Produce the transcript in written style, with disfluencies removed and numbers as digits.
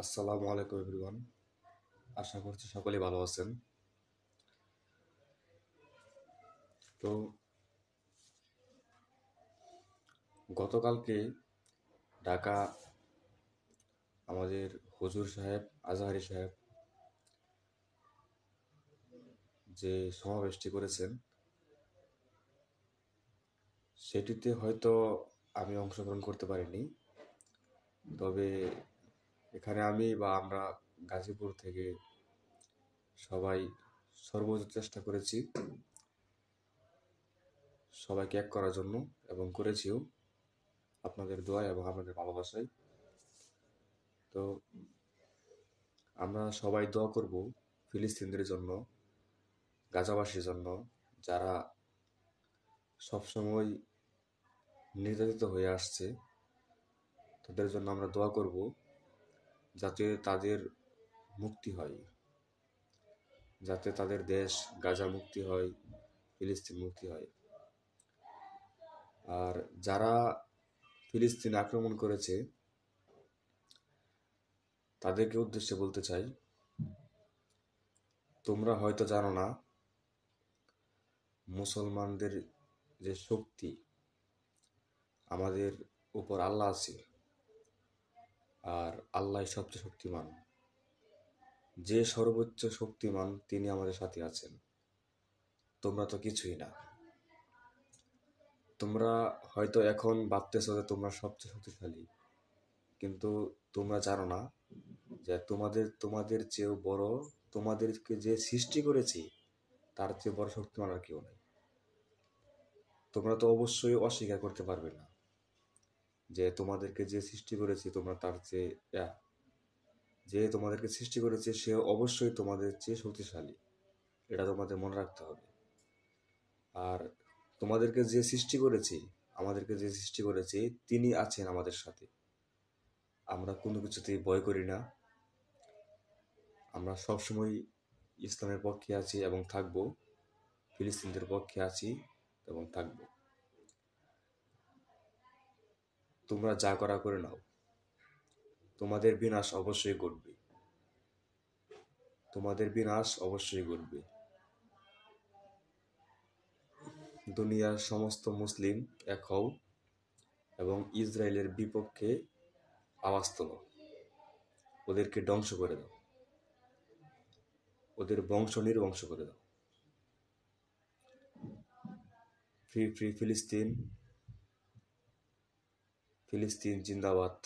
আসসালামু আলাইকুম এভরিওয়ান। আশা করছি সকলেই ভালো আছেন। তো গতকালকে ঢাকা আমাদের হুজুর সাহেব আজহারি সাহেব যে সমাবেশটি করেছেন সেটিতে হয়তো আমি অংশগ্রহণ করতে পারিনি। তবে এখানে আমি বা আমরা গাজীপুর থেকে সবাই সর্বোচ্চ চেষ্টা করেছি সবাইকে এক করার জন্য এবং করেছিও আপনাদের দোয়ায় এবং আপনাদের ভালোবাসায়। তো আমরা সবাই দোয়া করব ফিলিস্তিনদের জন্য, গাজাবাসীর জন্য, যারা সবসময় নির্যাতিত হয়ে আসছে। তাদের জন্য আমরা দোয়া করব যাতে তাদের মুক্তি হয়, যাতে তাদের দেশ গাজা মুক্তি হয়, ফিলিস্তিন মুক্তি হয়। আর যারা ফিলিস্তিন আক্রমণ করেছে তাদেরকে উদ্দেশ্যে বলতে চাই, তোমরা হয়তো জানো না মুসলমানদের যে শক্তি, আমাদের উপর আল্লাহ আছে আর আল্লাহ সবচেয়ে শক্তিমান। যে সর্বোচ্চ শক্তিমান তিনি আমাদের সাথে আছেন। তোমরা তো কিছুই না। তোমরা হয়তো এখন ভাবতেছো যে তোমরা সবচেয়ে শক্তিশালী, কিন্তু তোমরা জানো না যে তোমাদের চেয়েও বড়, তোমাদেরকে যে সৃষ্টি করেছে তার চেয়ে বড় শক্তিমান আর কেউ নেই। তোমরা তো অবশ্যই অস্বীকার করতে পারবে না যে তোমাদেরকে যে সৃষ্টি করেছে তোমরা তার চেয়ে যে তোমাদেরকে সৃষ্টি করেছে সে অবশ্যই তোমাদের চেয়ে শক্তিশালী। এটা তোমাদের মনে রাখতে হবে। আর তোমাদেরকে যে সৃষ্টি করেছে, আমাদেরকে যে সৃষ্টি করেছে, তিনি আছেন আমাদের সাথে। আমরা কোনো কিছুতেই ভয় করি না। আমরা সবসময় ইসলামের পক্ষে আছি এবং থাকবো, ফিলিস্তিনদের পক্ষে আছি এবং থাকবো। তোমরা যা করা করে নাও, তোমাদের বিনাশ অবশ্যই ঘটবে, তোমাদের বিনাশ অবশ্যই ঘটবে। দুনিয়ার সমস্ত মুসলিম এক হও এবং ইসরায়েলের বিপক্ষে আওয়াজ তোলো। ওদেরকে ধ্বংস করে দাও, ওদের বংশ নির্বংশ করে দাও। ফ্রি ফ্রি ফিলিস্তিন, ফিলিস্তিন জিন্দাবাদ।